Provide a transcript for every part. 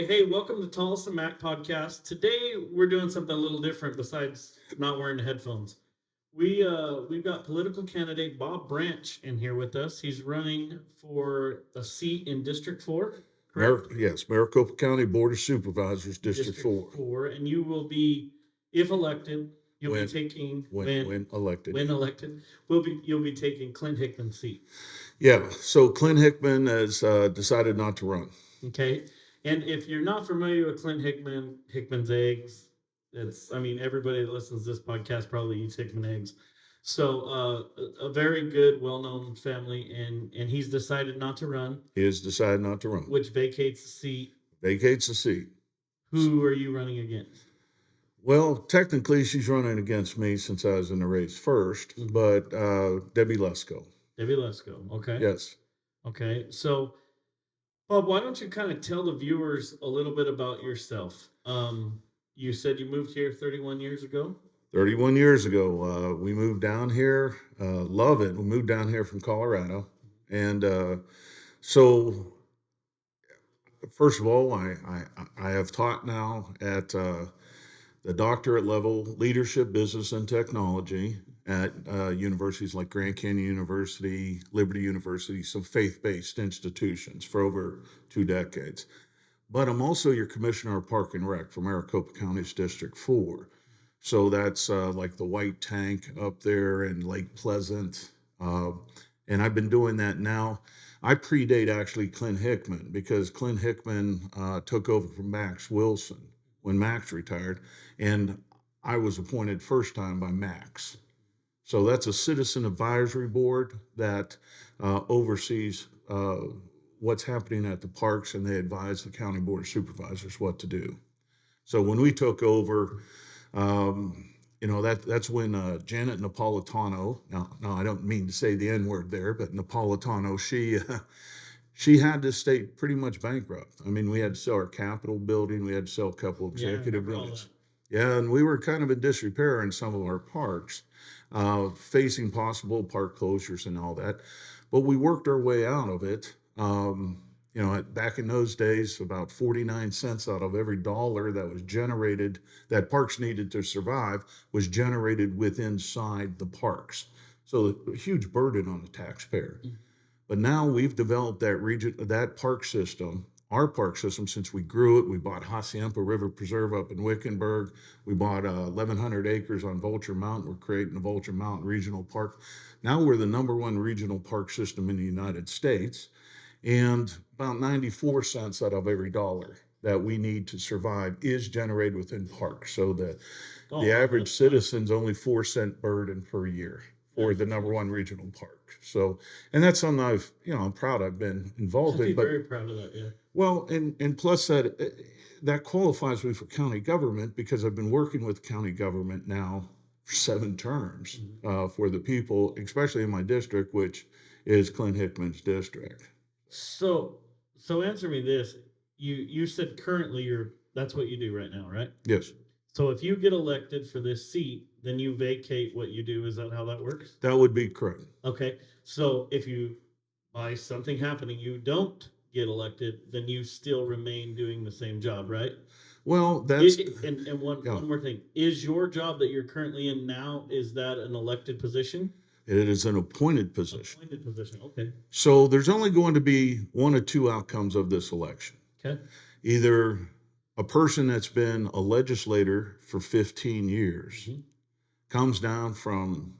Okay, hey, welcome to Tolleson-Mack podcast. Today we're doing something a little different besides not wearing the headphones. We've got political candidate Bob Branch in here with us. He's running for a seat in District 4, correct? Yes, Maricopa County Board of Supervisors, District District 4, 4, and you will be, if elected, you'll be when, taking when elected. when elected, you'll be taking Clint Hickman's seat. Yeah, so Clint Hickman has decided not to run. Okay. And if you're not familiar with Hickman's eggs, I mean, everybody that listens to this podcast probably eats Hickman eggs. So, a very good, well-known family, and he's decided not to run, He has decided not to run. which vacates the seat. Vacates the seat. Who are you running against? Well, technically, she's running against me since I was in the race first, but Debbie Lesko. Debbie Lesko. Okay. Yes. Okay. So, Bob, why don't you kind of tell the viewers a little bit about yourself? You said you moved here 31 years ago. 31 years ago, we moved down here. Love it. We moved down here from Colorado. And so, first of all, I have taught now at the doctorate level, leadership, business, and technology at universities like Grand Canyon University, Liberty University, some faith-based institutions for over 2 decades. But I'm also your commissioner of Park and Rec for Maricopa County's District 4. So that's like the White Tank up there in Lake Pleasant. And I've been doing that now. I predate actually Clint Hickman because Clint Hickman took over from Max Wilson when Max retired, and I was appointed first time by Max. So that's a citizen advisory board that oversees what's happening at the parks, and they advise the county board of supervisors what to do. So when we took over, that's when Janet Napolitano. Now I don't mean to say the N word there, but Napolitano, she had to stay pretty much bankrupt. I mean, we had to sell our Capitol building, we had to sell a couple executive buildings. Yeah, and we were kind of in disrepair in some of our parks, facing possible park closures and all that. But we worked our way out of it. Back in those days, about 49 cents out of every dollar that was generated, that parks needed to survive, was generated inside the parks. So a huge burden on the taxpayer. But now we've developed that park system, our park system, since we grew it. We bought Hacienda River Preserve up in Wickenburg. We bought 1,100 acres on Vulture Mountain. We're creating the Vulture Mountain Regional Park. Now we're the #1 regional park system in the United States. And about 94 cents out of every dollar that we need to survive is generated within parks. So the average citizen's only 4-cent burden per year for the #1 regional park. So, and that's something I'm proud I've been involved in. But very proud of that, yeah. Well, and plus that qualifies me for county government because I've been working with county government now for 7 terms for the people, especially in my district, which is Clint Hickman's district. So answer me this. You said currently that's what you do right now, right? Yes. So if you get elected for this seat, then you vacate what you do. Is that how that works? That would be correct. Okay. So if by something happening, you don't get elected, then you still remain doing the same job, right? Well, that's one more thing. Is your job that you're currently in now, is that an elected position? It is an appointed position. Appointed position, okay. So there's only going to be one of 2 outcomes of this election. Okay. Either a person that's been a legislator for 15 years comes down from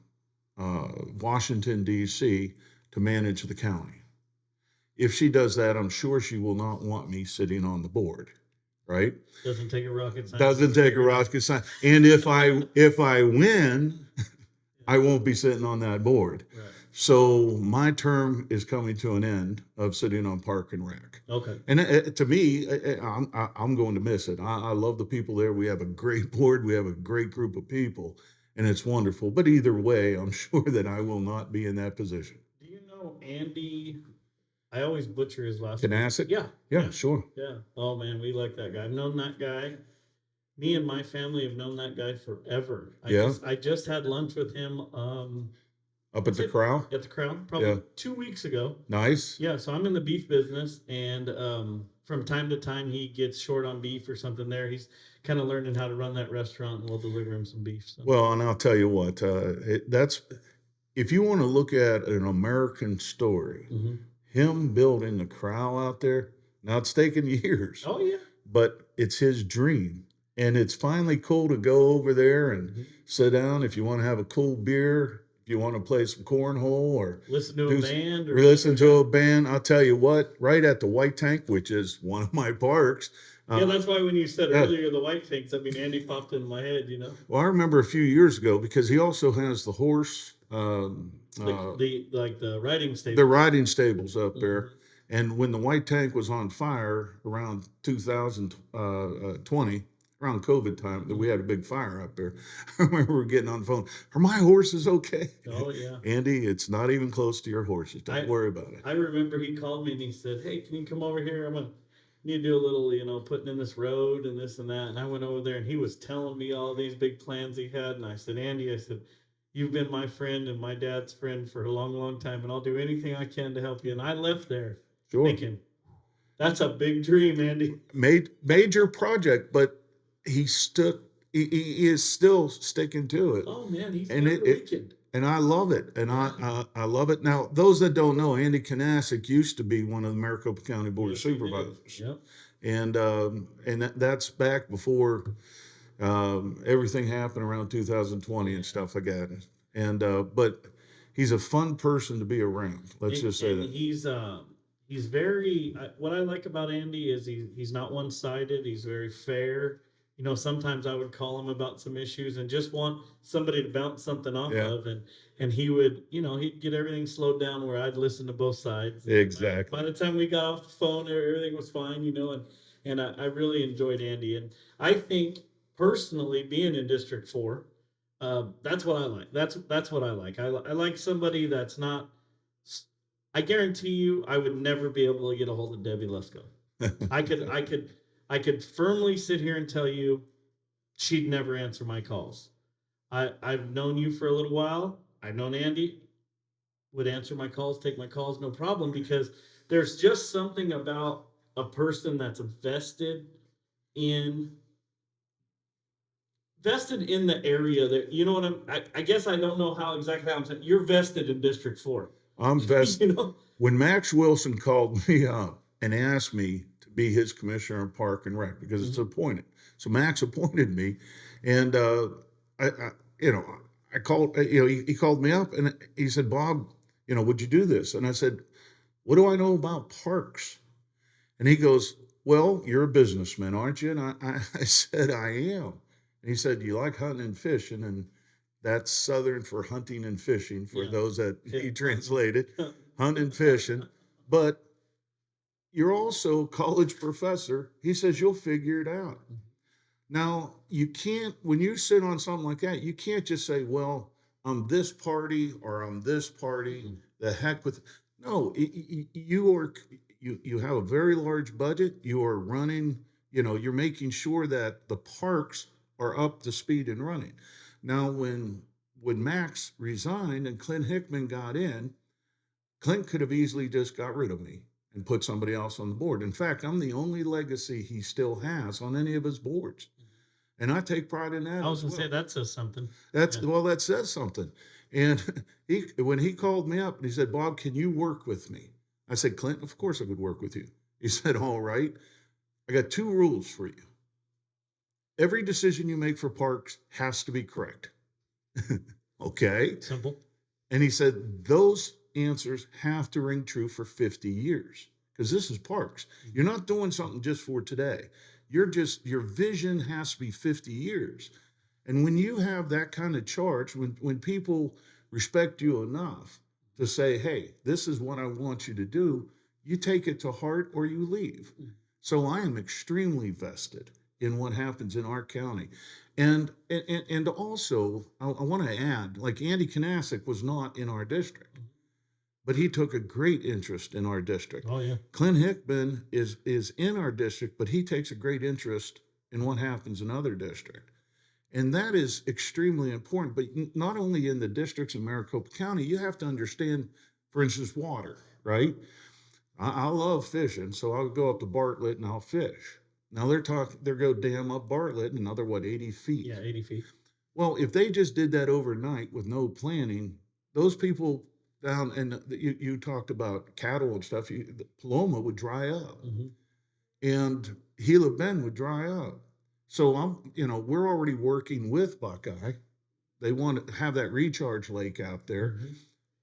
Washington, D.C. to manage the county. If she does that, I'm sure she will not want me sitting on the board, right? Doesn't take a rocket scientist. Doesn't take a rocket scientist. And if I win, I won't be sitting on that board. Right. So my term is coming to an end of sitting on Park and Rec. Okay. And to me, I'm going to miss it. I love the people there. We have a great board. We have a great group of people, and it's wonderful. But either way, I'm sure that I will not be in that position. Do you know Andy? I always butcher his last name. Canasic? Yeah, sure. Yeah. Oh man, we like that guy. I've known that guy. Me and my family have known that guy forever. I just had lunch with him Up at the Corral? At the Crown, probably Yeah. 2 weeks ago. Nice. Yeah, so I'm in the beef business, and from time to time he gets short on beef or something there. He's kind of learning how to run that restaurant, and we'll deliver him some beef. So. Well, and I'll tell you what, that's if you want to look at an American story, Mm-hmm. him building the Corral out there. Now it's taken years, Oh yeah. but it's his dream. And it's finally cool to go over there and Mm-hmm. sit down if you want to have a cool beer, if you want to play some cornhole or Listen to do a s- band or listen to whatever. a band. I'll tell you what, right at the White Tank, which is one of my parks. Yeah, that's why when you said yeah. earlier the white things, I mean Andy popped in my head, you know. Well, I remember a few years ago because he also has the horse, The riding stable. the riding stables up there. Mhm. And when the White Tank was on fire around 2020, around COVID time, that we had a big fire up there. I remember getting on the phone. Are my horses okay? Oh yeah. Andy, it's not even close to your horses. Don't worry about it. I remember he called me and he said, "Hey, can you come over here? I'm gonna need to do a little, putting in this road and this and that." And I went over there and he was telling me all these big plans he had. And I said, "Andy, I said, you've been my friend and my dad's friend for a long, long time, and I'll do anything I can to help you." And I left there Sure. thinking, that's a big dream, Andy. Major project, but he stuck. He is still sticking to it. Oh man, he's And never it- weakened. And I love it. And I love it. Now, those that don't know, Andy Kanasic used to be one of the Maricopa County Board of Yes, he did. Supervisors. Yep. And that's back before everything happened around 2020 and stuff like that. And but he's a fun person to be around. Let's just say And that. he's very. What I like about Andy is he's not one sided. He's very fair. Sometimes I would call him about some issues and just want somebody to bounce something off Yeah. of, and he would, he'd get everything slowed down where I'd listen to both sides. Exactly. By the time we got off the phone, everything was fine, and I really enjoyed Andy, and I think personally being in District 4, that's what I like. That's what I like. I like somebody that's not. I guarantee you, I would never be able to get a hold of Debbie Lesko. I could firmly sit here and tell you she'd never answer my calls. I've known you for a little while. I've known Andy would answer my calls, take my calls, no problem, because there's just something about a person that's in vested in the area that, what I guess I don't know how exactly how I'm saying. You're vested in District 4. I'm vested. You know? When Max Wilson called me up and asked me to be his commissioner of Park and Rec because it's appointed, so Max appointed me, and I called. He called me up and he said, "Bob, would you do this?" And I said, "What do I know about parks?" And he goes, "Well, you're a businessman, aren't you?" And I said, "I am." And he said, "You like hunting and fishing?" And that's Southern for hunting and fishing for those that he translated, hunting and fishing. But you're also a college professor. He says, "You'll figure it out." Now, you can't, when you sit on something like that, you can't just say, "Well, I'm this party or I'm this party, the heck with." No, you have a very large budget. You are running, you're making sure that the parks are up to speed and running. Now, when Max resigned and Clint Hickman got in, Clint could have easily just got rid of me and put somebody else on the board. In fact, I'm the only legacy he still has on any of his boards. And I take pride in that. I was going to say that says something. Well, that says something. And when he called me up and he said, "Bob, can you work with me?" I said, "Clint, of course I could work with you." He said, "All right. I got 2 rules for you. Every decision you make for parks has to be correct." Okay. Simple. And he said, "Those answers have to ring true for 50 years because this is parks. You're not doing something just for today. Your vision has to be 50 years. And when you have that kind of charge, when people respect you enough to say, 'Hey, this is what I want you to do,' you take it to heart or you leave." So I am extremely vested in what happens in our county. And also, I want to add, like Andy Kanasic was not in our district, but he took a great interest in our district. Oh yeah. Clint Hickman is in our district, but he takes a great interest in what happens in other districts. And that is extremely important, but not only in the districts in Maricopa County, you have to understand, for instance, water, right? I love fishing, so I'll go up to Bartlett and I'll fish. Now they're go dam up Bartlett, another what, 80 feet. Yeah, 80 feet. Well, if they just did that overnight with no planning, those people down, and you talked about cattle and stuff, Paloma would dry up Mm-hmm. and Gila Bend would dry up. So we're already working with Buckeye. They want to have that recharge lake out there. Mm-hmm.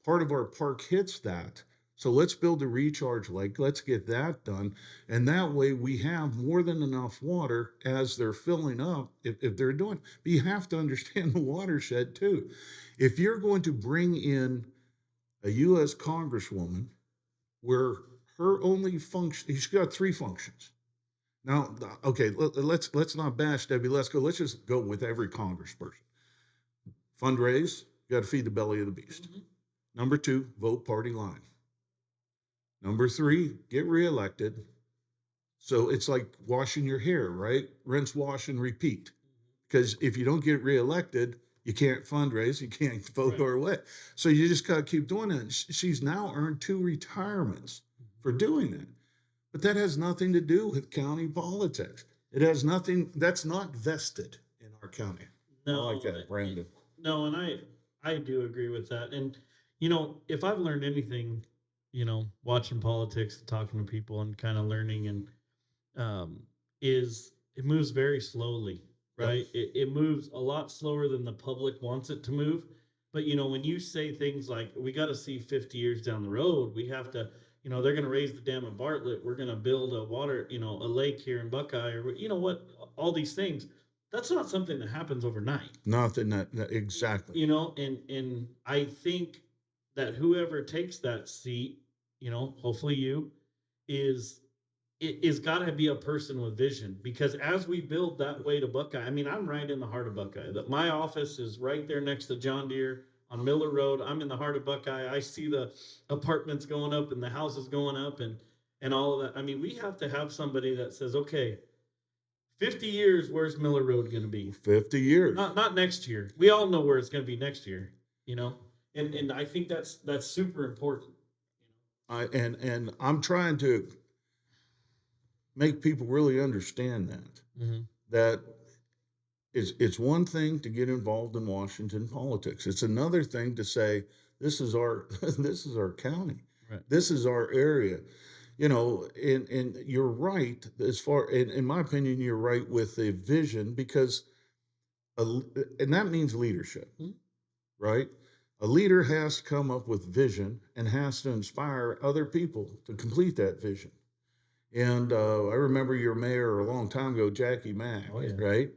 Part of our park hits that. So let's build a recharge lake. Let's get that done. And that way we have more than enough water as they're filling up, if they're doing. But you have to understand the watershed too. If you're going to bring in a U.S. Congresswoman where her only function, she's got 3 functions. Now, okay, let's not bash Debbie. Let's just go with every congressperson. Fundraise, you got to feed the belly of the beast. Mm-hmm. Number 2, vote party line. Number 3, get reelected. So it's like washing your hair, right? Rinse, wash, and repeat. Because if you don't get reelected, you can't fundraise, you can't vote or what. So you just got to keep doing it. She's now earned 2 retirements for doing that. But that has nothing to do with county politics. It has nothing, that's not vested in our county. No, I like that, Brandon. No, and I do agree with that. And, if I've learned anything, watching politics and talking to people and kind of learning is it moves very slowly, right? Yep. It moves a lot slower than the public wants it to move. But, when you say things like, we got to see 50 years down the road, we have to, they're going to raise the dam at Bartlett. We're going to build a water, a lake here in Buckeye, or, what, all these things. That's not something that happens overnight. Nothing that exactly. And I think that whoever takes that seat, hopefully you, is got to be a person with vision, because as we build that way to Buckeye, I'm right in the heart of Buckeye. That my office is right there next to John Deere on Miller Road. I'm in the heart of Buckeye. I see the apartments going up and the houses going up and all of that. We have to have somebody that says, okay, 50 years, where's Miller Road going to be? 50 years. Not next year. We all know where it's going to be next year, and I think that's super important. And I'm trying to make people really understand that. Mm-hmm. That it's one thing to get involved in Washington politics. It's another thing to say, this is our this is our county. Right. This is our area. And you're right, as far, in my opinion, you're right with the vision, because and that means leadership, mm-hmm. right? A leader has to come up with vision and has to inspire other people to complete that vision. And I remember your mayor a long time ago, Jackie Mack, right?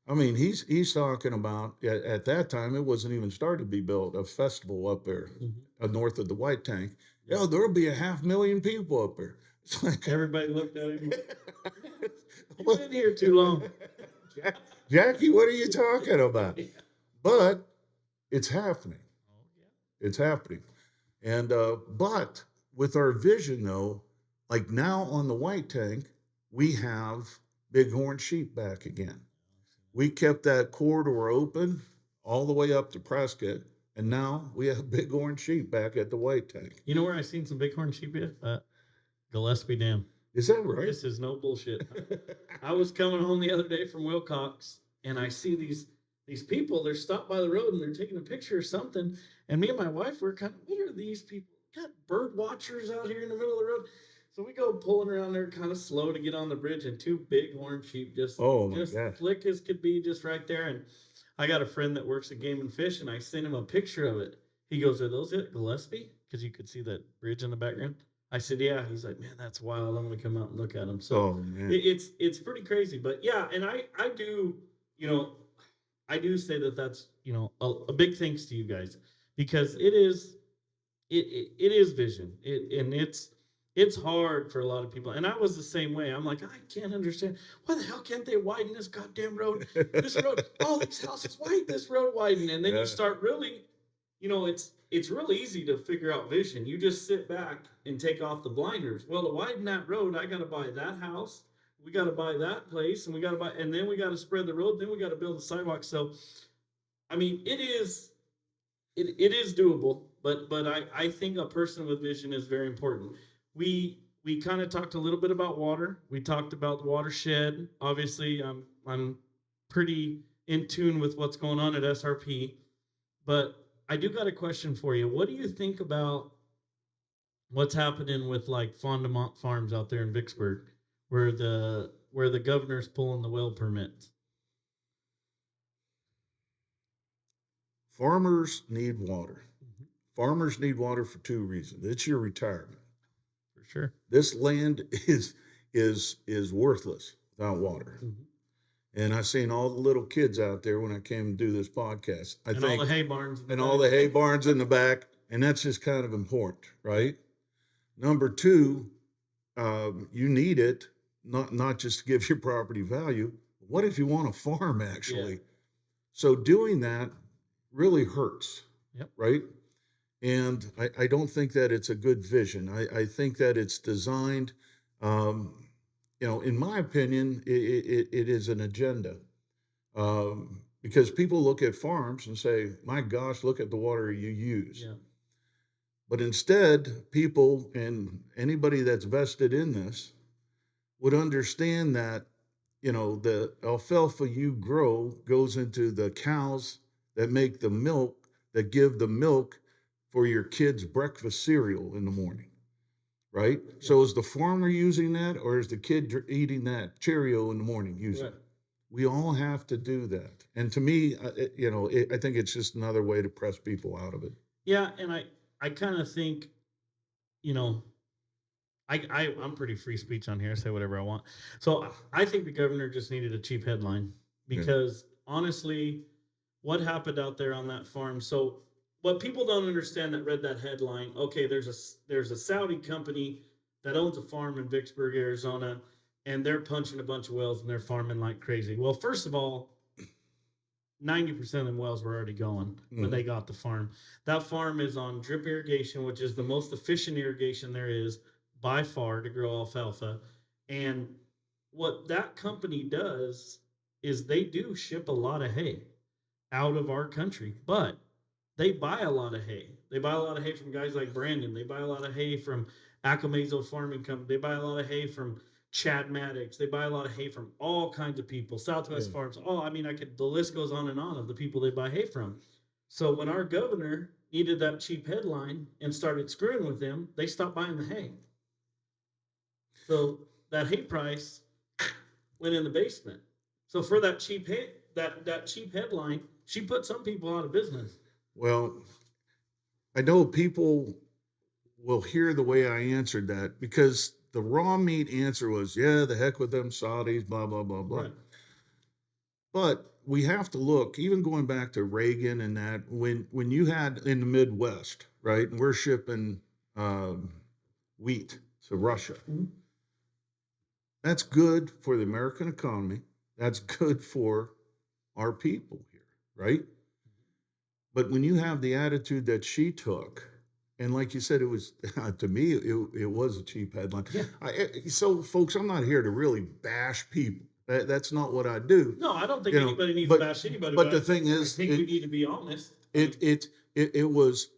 He's talking about, at that time, it wasn't even started to be built, a festival up there, mm-hmm. North of the White Tank. Yeah, there'll be 500,000 people up there. It's like everybody looked at him. You've been here too long. Jackie, what are you talking about? Yeah. But it's happening. Oh, yeah. It's happening. And but with our vision, though, like now on the White Tank, we have bighorn sheep back again. We kept that corridor open all the way up to Prescott, and now we have bighorn sheep back at the White Tank. You know where I seen some bighorn sheep at? Gillespie Dam. Is that right? This is no bullshit. I was coming home the other day from Wilcox, and I see these people. They're stopped by the road and they're taking a picture or something. And me and my wife were kind of, what are these people? Got bird watchers out here in the middle of the road. So we go pulling around there kind of slow to get on the bridge, and 2 bighorn sheep just slick as could be, just right there. And I got a friend that works at Game and Fish, and I sent him a picture of it. He goes, "Are those at Gillespie?" Because you could see that bridge in the background. I said, "Yeah." He's like, "Man, that's wild. I'm gonna come out and look at them." So it's pretty crazy. But yeah, and I do, I do say that's a big thanks to you guys, because it is vision. It's hard for a lot of people. And I was the same way. I'm like, I can't understand. Why the hell can't they widen this goddamn road? This road, all these houses, why this road widen? And then you start really, it's really easy to figure out vision. You just sit back and take off the blinders. Well, to widen that road, I got to buy that house, we got to buy that place, and we got to buy, and then we got to spread the road, then we got to build the sidewalk. So, I mean, it is doable, but I think a person with vision is very important. We kind of talked a little bit about water. We talked about the watershed. Obviously, I'm pretty in tune with what's going on at SRP, but I do got a question for you. What do you think about what's happening with like Fondamont Farms out there in Vicksburg, where the governor's pulling the well permits? Farmers need water. Mhm. Farmers need water for two reasons. It's your retirement. For sure. This land is worthless without water. Mhm. And I seen all the little kids out there when I came to do this podcast. I And think all the hay barns. and all the hay barns in the back, and that's just kind of important, right? Number two, you need it not just to give your property value. What if you want to farm actually? Yeah. So doing that really hurts, Yep. right? And I don't think that it's a good vision. I think that it's designed, in my opinion, it is an agenda. Because people look at farms and say, my gosh, look at the water you use. Yeah. But instead, people and anybody that's vested in this would understand that, the alfalfa you grow goes into the cows that make the milk, that give the milk for your kids' breakfast cereal in the morning, right? Yeah. So is the farmer using that, or is the kid eating that Cheerio in the morning using Right. it? We all have to do that. And to me, I think it's just another way to press people out of it. Yeah, and I kind of think, you know, I'm pretty free speech on here. I say whatever I want. So I think the governor just needed a cheap headline Yeah. because honestly, what happened out there on that farm? So what people don't understand that read that headline, okay, there's a Saudi company that owns a farm in Vicksburg, Arizona, and they're punching a bunch of wells and they're farming like crazy. Well, first of all, 90% of them wells were already going when they got the farm. That farm is on drip irrigation, which is the most efficient irrigation there is by far to grow alfalfa. And what that company does is they do ship a lot of hay out of our country, but they buy a lot of hay. They buy a lot of hay from guys like Brandon. They buy a lot of hay from Acamazo Farming Company. They buy a lot of hay from Chad Maddox. They buy a lot of hay from all kinds of people. Southwest Yeah. Farms. Oh, I mean, the list goes on and on of the people they buy hay from. So when our governor needed that cheap headline and started screwing with them, they stopped buying the hay. So that hay price went in the basement. So for that cheap hay, that cheap headline, she put some people out of business. Well, I know people will hear the way I answered that because the raw meat answer was, yeah, the heck with them Saudis, blah, blah, blah, blah. Right. But we have to look, even going back to Reagan and that, when you had in the Midwest, right, and we're shipping wheat to Russia. Mhm. That's good for the American economy. That's good for our people here, right? But when you have the attitude that she took, and like you said, it was to me, it was a cheap headline. Yeah. So, folks, I'm not here to really bash people. That's not what I do. No, I don't think You know, anybody needs but- to bash anybody. But the thing I is, think we need to be honest. it was,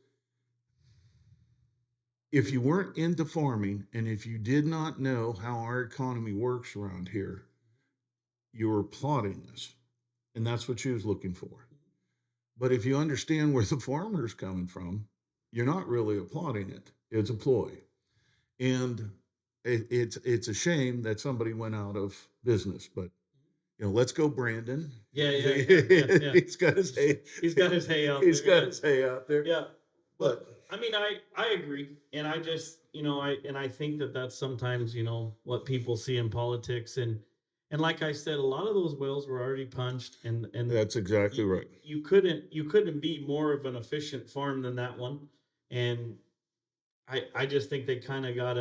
if you weren't into farming and if you did not know how our economy works around here, you were plotting this. And that's what she was looking for. But if you understand where the farmer's coming from, you're not really applauding it. It's a ploy. And it's a shame that somebody went out of business. But, let's go, Brandon. Yeah. He's got his hay. He's got his hay out He's there. got his hay out there. Yeah. But I mean, I agree. And I just, I think that that's sometimes, what people see in politics. And like I said, a lot of those wells were already punched and that's exactly right. You couldn't be more of an efficient farm than that one. And I just think they kind of got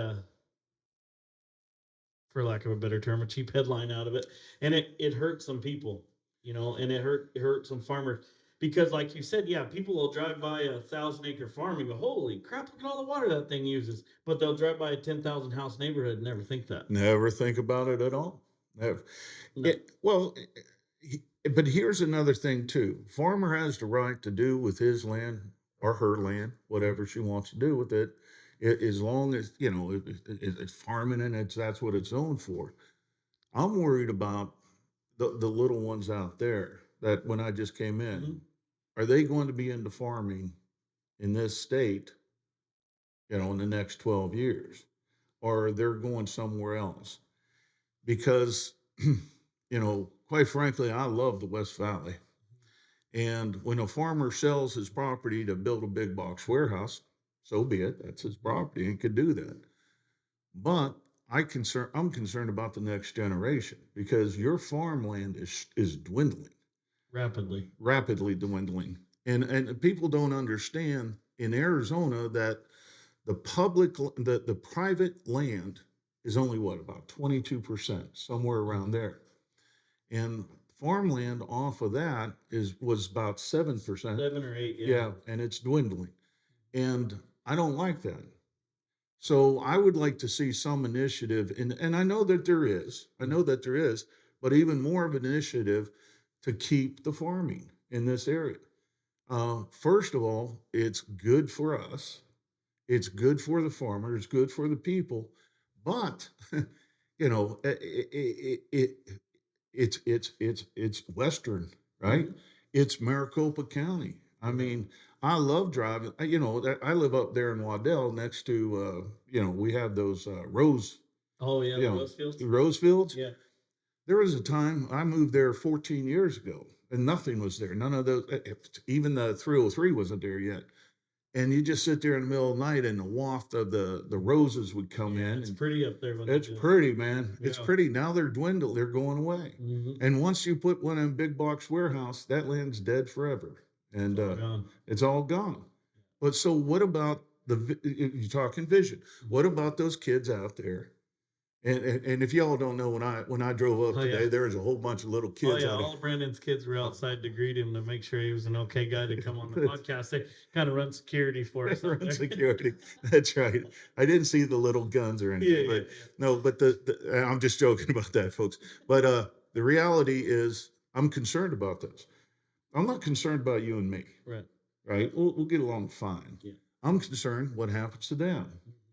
for lack of a better term, a cheap headline out of it. And it hurt some people, and it hurt some farmers. Because like you said, yeah, people will drive by a 1,000-acre farm and go, holy crap, look at all the water that thing uses. But they'll drive by a 10,000 house neighborhood and never think that. Never think about it at all. Never. No. But here's another thing too. Farmer has the right to do with his land or her land, whatever she wants to do with it, as long as, it's farming and that's what it's zoned for. I'm worried about the little ones out there that when I just came in, Mhm. are they going to be into farming in this state, in the next 12 years? Or they're going somewhere else? Because, quite frankly, I love the West Valley. And when a farmer sells his property to build a big box warehouse, so be it. That's his property. He could do that. But I'm concerned about the next generation because your farmland is dwindling, Rapidly. rapidly dwindling. And people don't understand in Arizona that the private land is only what, about 22%, somewhere around there. And farmland off of that was about 7%. 7 or 8, yeah. Yeah, and it's dwindling. And I don't like that. So I would like to see some initiative, and I know that there is. I know that there is, but even more of an initiative to keep the farming in this area. First of all, it's good for us. It's good for the farmer. It's good for the people. But you know, it's Western, right? Mhm. It's Maricopa County. I mean, I love driving. I live up there in Waddell next to, we have those Oh yeah, you the know, rose fields. rose fields. Yeah. There was a time I moved there 14 years ago, and nothing was there. None of those, even the 303 wasn't there yet. And you just sit there in the middle of the night, and the waft of the roses would come Yeah, in, it's and pretty up there when they it's do it. pretty, man. It's Yeah. pretty. Now they're dwindled. They're going away. Mhm. And once you put one in a big box warehouse, that land's dead forever, and It's all gone. it's all gone. But so, what about you're talking vision? What about those kids out there? And if y'all don't know, when I drove up Oh yeah. today, there was a whole bunch of little Oh kids yeah, out all of Brandon's kids were outside to greet him to make sure he was an okay guy to come on the there. podcast. They kind of run security for us up Run there. security. That's right. I didn't see the little guns or anything, Yeah, but no, but I'm just joking about that, folks. But the reality is, I'm concerned about this. I'm not concerned about you and me, right. right? We'll get along fine. Yeah. I'm concerned what happens to them.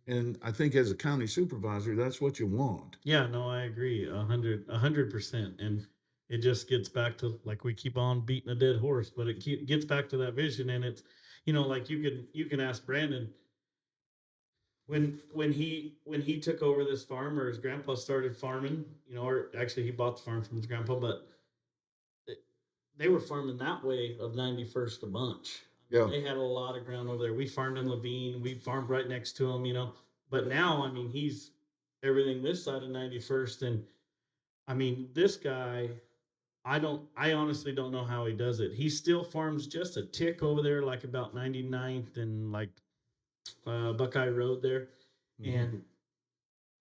And I think as a county supervisor, that's what you want. Yeah, no, I agree, 100%. And it just gets back to, like, we keep on beating a dead horse, but gets back to that vision. And it's, like, you can ask Brandon when he took over this farm, or his grandpa started farming, or actually he bought the farm from his grandpa, but they were farming that way of 91st a bunch. Yeah. They had a lot of ground over there. We farmed in Levine. We farmed right next to him. But now, he's everything this side of 91st. And this guy, I honestly don't know how he does it. He still farms just a tick over there, like about 99th and like Buckeye Road there. Mhm. And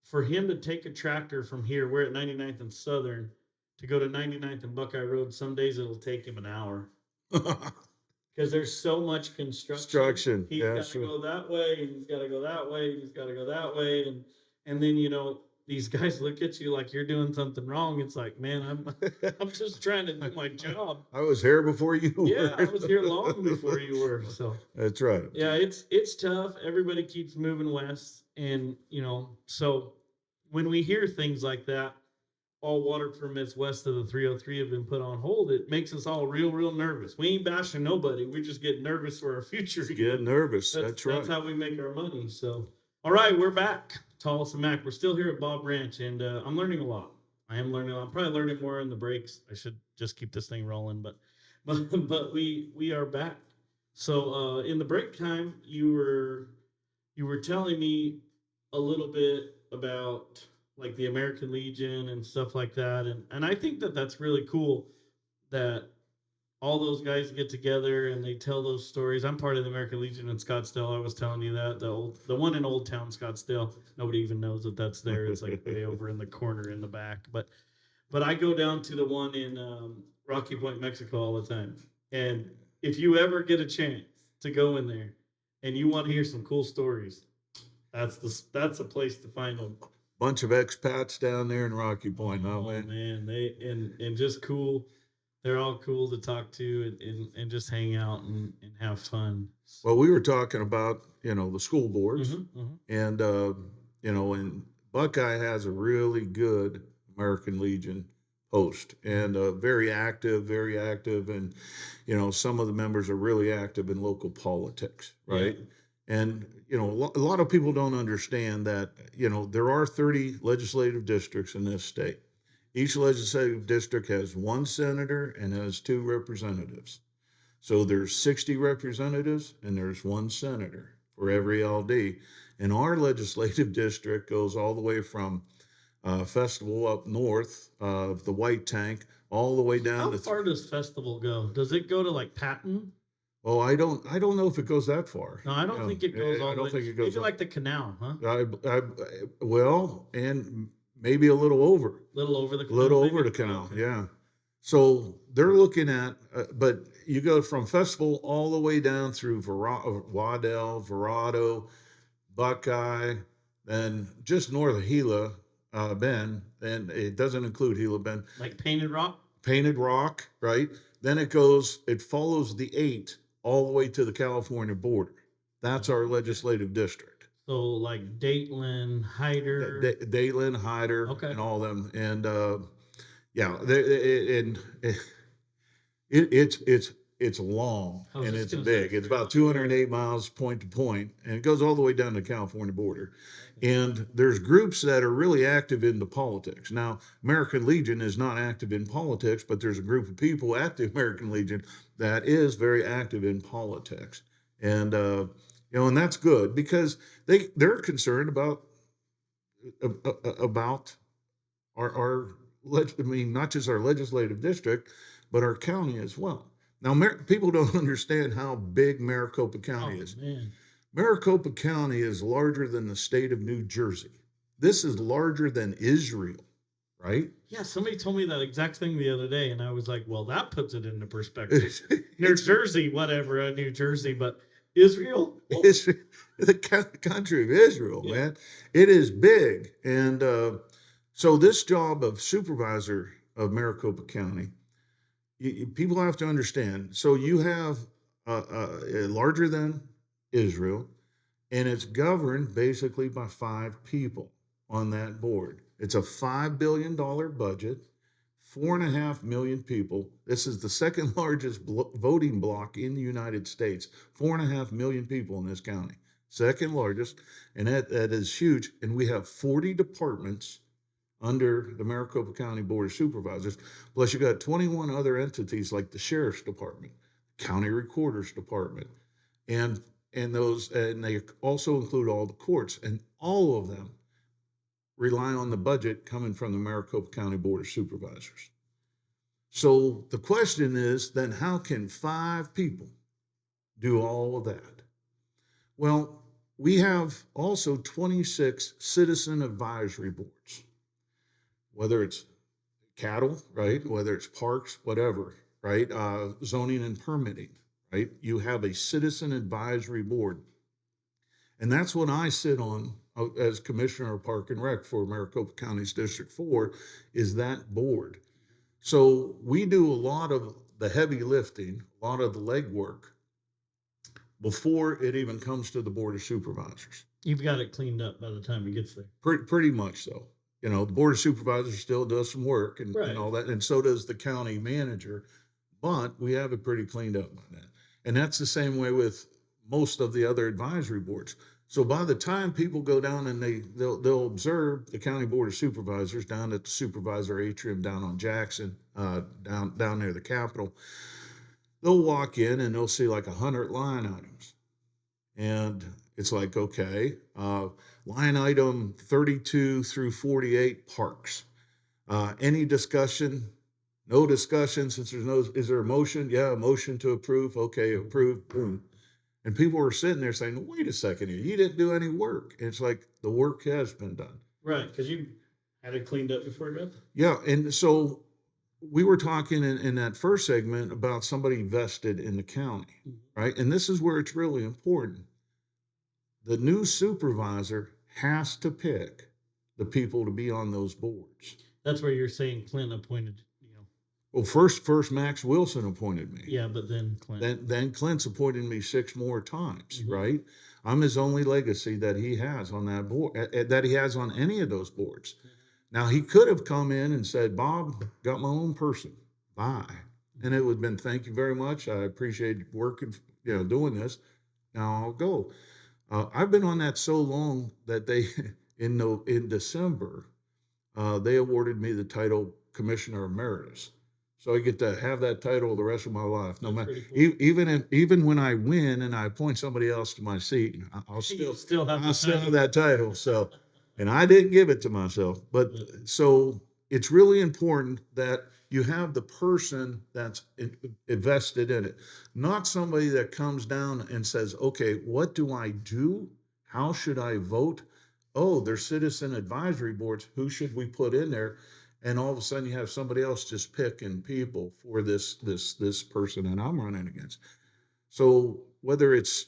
for him to take a tractor from here, we're at 99th and Southern, to go to 99th and Buckeye Road, some days it'll take him an hour because there's so much construction. He's Yeah, got to sure. go that way, and he's got to go that way, and he's got to go that way, and then these guys look at you like you're doing something wrong. It's like, man, I'm just trying to do my job. I was here before you Yeah, were. I was here long before you were. So That's right. yeah, it's tough. Everybody keeps moving west, and so when we hear things like that, all water permits west of the 303 have been put on hold, it makes us all real nervous. We ain't bashing nobody. We just get nervous for our future. Get nervous. That's right. That's how we make our money. So, all right, we're back. Tolleson-Mack. We're still here at Bob Ranch, and I'm learning a lot. I am learning a lot. I'm probably learning more in the breaks. I should just keep this thing rolling, but we are back. So in the break time, you were telling me a little bit about like the American Legion and stuff like that, and I think that that's really cool that all those guys get together and they tell those stories. I'm part of the American Legion in Scottsdale. I was telling you that the one in Old Town Scottsdale. Nobody even knows that that's there. It's like way over in the corner in the back. But I go down to the one in Rocky Point, Mexico all the time. And if you ever get a chance to go in there and you want to hear some cool stories, that's a place to find them. bunch of expats down there in Rocky Point, huh, Oh man? man, they and just cool. They're all cool to talk to and just hang out and have fun. Well, we were talking about, the school boards, Mm-hmm. and, and Buckeye has a really good American Legion host, and very active, and, some of the members are really active in local politics, Yeah. right? And, a lot of people don't understand that, there are 30 legislative districts in this state. Each legislative district has one senator and has two representatives. So there's 60 representatives and there's one senator for every LD. And our legislative district goes all the way from Festival up north of the White Tank all the way down How to. far does festival go? Does it go to like Patton? Oh, I don't know if it goes that far. No, I don't think it goes all I the don't way. think it goes. Maybe like the canal, huh? Well, and maybe a little over. Little over the A canal. little Maybe? over the canal, Okay. yeah. So they're looking at, but you go from Festival all the way down through Waddell, Verado, Buckeye, then just north of Gila Bend, and it doesn't include Gila Bend, Like Painted Rock. Painted Rock, right? Then it follows the 8 all the way to the California border. That's our Okay. legislative district. So like Dateland, Hyder. Dalen, Hyder, Okay. and all them, and yeah, and it's long I was and just it's gonna say, big. It's about 208 miles point to point, and it goes all the way down to the California border. And there's groups that are really active into politics. Now, American Legion is not active in politics, but there's a group of people at the American Legion that is very active in politics. And and that's good because they're concerned about about our I mean, not just our legislative district, but our county as well. Now, people don't understand how big Maricopa County Oh is. man. Maricopa County is larger than the state of New Jersey. This is larger than Israel, right? Yeah, somebody told me that exact thing the other day, and I was like, well, that puts it into perspective. It's, New it's, Jersey, whatever, New Jersey, but Israel? Whoa. it's the country of Israel, Yeah. man. It is big. And so this job of supervisor of Maricopa County, people have to understand. So you have larger than Israel, and it's governed basically by 5 people on that board. It's a $5 billion budget, 4.5 million people. This is the second largest voting block in the United States. 4.5 million people in this county, second largest, and that is huge. And we have 40 departments under the Maricopa County Board of Supervisors. Plus, you got 21 other entities like the Sheriff's Department, County Recorder's Department, and they also include all the courts, and all of them rely on the budget coming from the Maricopa County Board of Supervisors. So the question is, then how can 5 people do all of that? Well, we have also 26 citizen advisory boards, whether it's cattle, right? Whether it's parks, whatever, right? Zoning and permitting, right? You have a citizen advisory board. And that's what I sit on as Commissioner of Park and Rec for Maricopa County's District 4, is that board. So we do a lot of the heavy lifting, a lot of the legwork before it even comes to the Board of Supervisors. You've got it cleaned up by the time it gets there. Pretty much so. The Board of Supervisors still does some work and, Right. and all that, and so does the county manager, but we have it pretty cleaned up by that. And that's the same way with most of the other advisory boards. So by the time people go down and they'll observe the county board of supervisors down at the supervisor atrium down on Jackson, down near the Capitol, they'll walk in and they'll see like 100 line items, and it's like, okay, line item 32 through 48, parks. Any discussion? No discussion, since there's no. Is there a motion? Yeah, a motion to approve. Okay, approved. Boom. And people were sitting there saying, wait a second here, you didn't do any work. And it's like, the work has been done. Right, because you had it cleaned up before it got there. Yeah, and so we were talking in that first segment about somebody vested in the county, right? And this is where it's really important. The new supervisor has to pick the people to be on those boards. That's where you're saying Clint appointed, Well, first Max Wilson appointed me. Yeah, but then Clint. Then Clint's appointed me 6 more times, Mhm. right? I'm his only legacy that he has on that board, that he has on any of those boards. Now, he could have come in and said, Bob, got my own person. Bye. And it would have been, thank you very much. I appreciate working, doing this. Now I'll go. I've been on that so long that they, in December, they awarded me the title Commissioner Emeritus. So I get to have that title the rest of my life. No matter, Cool. even when I win and I appoint somebody else to my seat, I'll still have that title. So, and I didn't give it to myself, but so it's really important that you have the person that's invested in it, not somebody that comes down and says, okay, what do I do? How should I vote? Oh, there's citizen advisory boards. Who should we put in there? And all of a sudden you have somebody else just picking people for this person that I'm running against. So whether it's,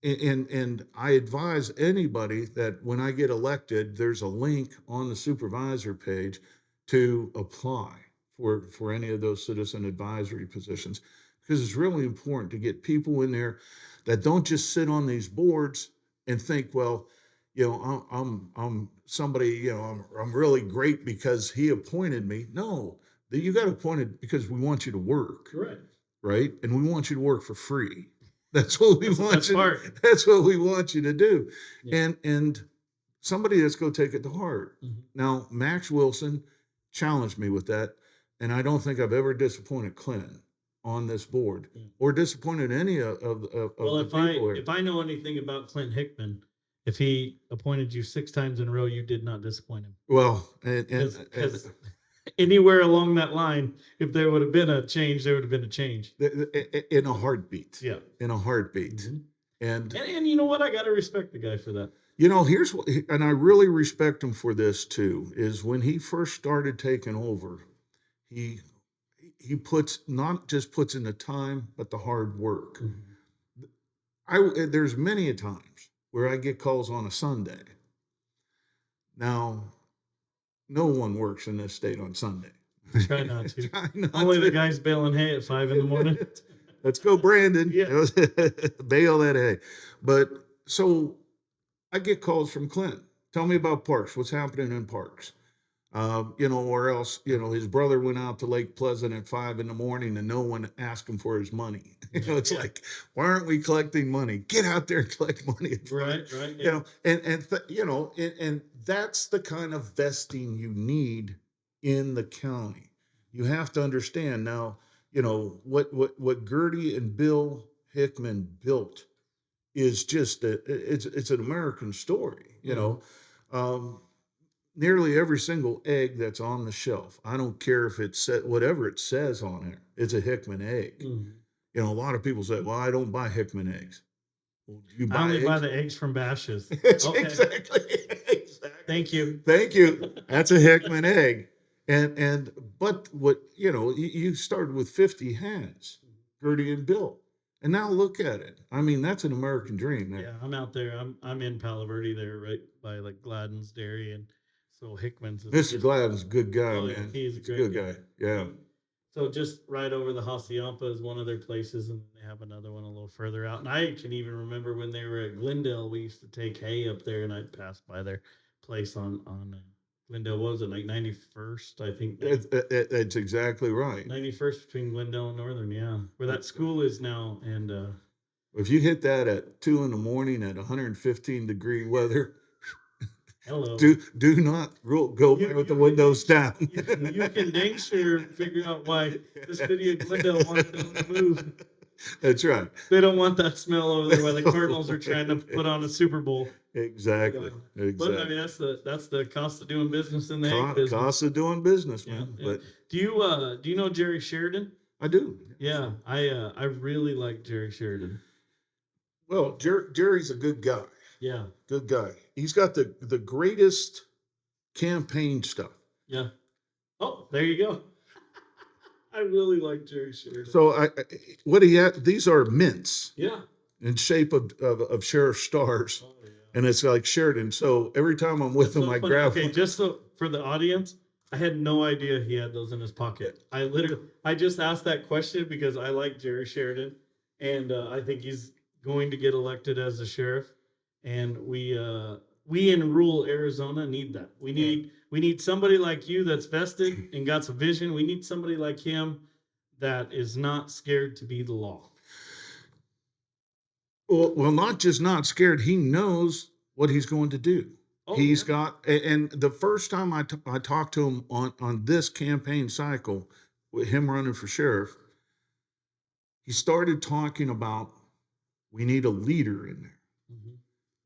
and I advise anybody that when I get elected, there's a link on the supervisor page to apply for any of those citizen advisory positions, because it's really important to get people in there that don't just sit on these boards and think, well, I'm somebody, I'm really great because he appointed me. No, that you got appointed because we want you to work. Correct. Right. And we want you to work for free. That's what we want you. That's what we want you to do. Yeah. And somebody that's going to take it to heart. Mm-hmm. Now, Max Wilson challenged me with that. And I don't think I've ever disappointed Clinton on this board or disappointed any of well, the people here. If I know anything about Clint Hickman, if he appointed you 6 times in a row, you did not disappoint him. Well, and anywhere along that line, if there would have been a change, there would have been a change. In a heartbeat. Yeah. In a heartbeat. Mm-hmm. And you know what? I got to respect the guy for that. Here's what, and I really respect him for this too, is when he first started taking over, he not just puts in the time, but the hard work. Mm-hmm. There's many a times where I get calls on a Sunday. Now, no one works in this state on Sunday. Try not to. Only the guys baling hay at 5 a.m. Let's go, Brandon. Yeah. Bale that hay. But so I get calls from Clint. Tell me about parks. What's happening in parks? Or else, his brother went out to Lake Pleasant at 5 a.m. and no one asked him for his money. It's like, why aren't we collecting money? Get out there and collect money. Right. Yeah. And that's the kind of vesting you need in the county. You have to understand now, what Gertie and Bill Hickman built is just it's an American story, nearly every single egg that's on the shelf. I don't care if it said whatever it says on it, it's a Hickman egg. Mm-hmm. A lot of people say, well, I don't buy Hickman eggs. Well, I only buy the eggs from Bash's. Okay. Exactly. Thank you. That's a Hickman egg. But what, you started with 50 hens, Gertie and Bill. And now look at it. I mean, that's an American dream. Yeah, I'm out there. I'm in Palo Verde there, right by like Gladden's Dairy, and so Hickman's. Mr. Gladden's a good guy, man. He's a good guy. Yeah. So just right over the Hacienda is one of their places, and they have another one a little further out. And I can even remember when they were at Glendale, we used to take hay up there, and I'd pass by their place on Glendale. What was it, like 91st? I think that's exactly right. 91st between Glendale and Northern, yeah, where that school is now. And if you hit that at 2 a.m. at 115-degree weather, hello. Do not go by with the windows down. You can dang sure figure out why the city of Glendale wanted them to move. That's right. They don't want that smell over there while the Cardinals are trying to put on a Super Bowl. Exactly. But I mean, that's the cost of doing business in the egg business. Cost of doing business, man. Yeah. But do you know Jerry Sheridan? I do. Yeah, I really like Jerry Sheridan. Well, Jerry's a good guy. Yeah, good guy. He's got the greatest campaign stuff. Yeah. Oh, there you go. I really like Jerry Sheridan. So what he had, these are mints. Yeah. In shape of sheriff stars. Oh, and it's like Sheridan. So every time I'm with That's him, so I funny. grab Okay, one. just so for the audience, I had no idea he had those in his pocket. I just asked that question because I like Jerry Sheridan, and I think he's going to get elected as a sheriff. And we in rural Arizona need that. We need somebody like you that's vested and got some vision. We need somebody like him that is not scared to be the law. Well, not just not scared. He knows what he's going to do. Oh He's yeah. got, and the first time I talked to him on this campaign cycle with him running for sheriff, he started talking about we need a leader in there. Mhm.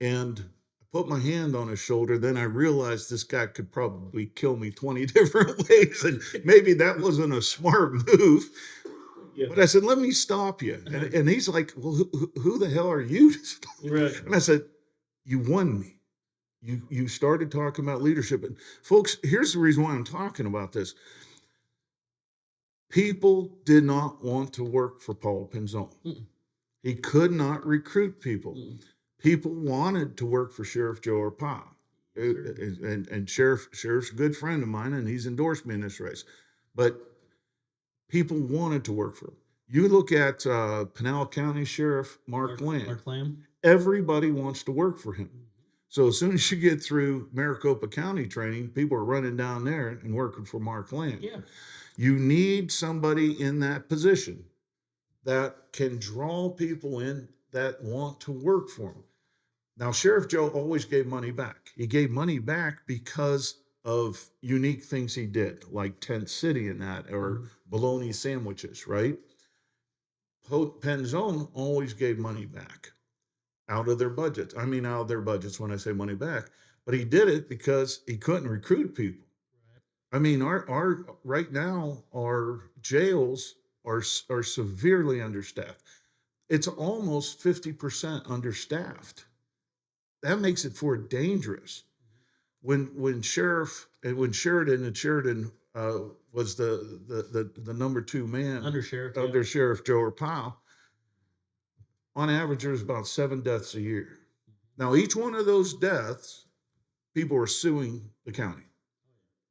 And I put my hand on his shoulder. Then I realized this guy could probably kill me 20 different ways. And maybe that wasn't a smart move. Yeah. But I said, let me stop you. And he's like, well, who the hell are you? Right. And I said, you won me. You started talking about leadership. And folks, here's the reason why I'm talking about this. People did not want to work for Paul Penzone. Mm-mm. He could not recruit people. Mm. People wanted to work for Sheriff Joe Arpaio. Sure. And Sheriff's a good friend of mine, and he's endorsed me in this race. But people wanted to work for him. You look at Pinal County Sheriff Mark Lamb. Mark Lamb. Everybody wants to work for him. Mhm. So as soon as you get through Maricopa County training, people are running down there and working for Mark Lamb. Yeah. You need somebody in that position that can draw people in that want to work for him. Now, Sheriff Joe always gave money back. He gave money back because of unique things he did, like Tent City and that, or bologna sandwiches, right? Penzone always gave money back out of their budgets. I mean, out of their budgets when I say money back, but he did it because he couldn't recruit people. I mean, our right now our jails are severely understaffed. It's almost 50% understaffed. That makes it for dangerous. When Sheridan was the number two man Under sheriff. under Sheriff Joe Arpaio, on average there was about 7 deaths a year. Now each one of those deaths, people are suing the county,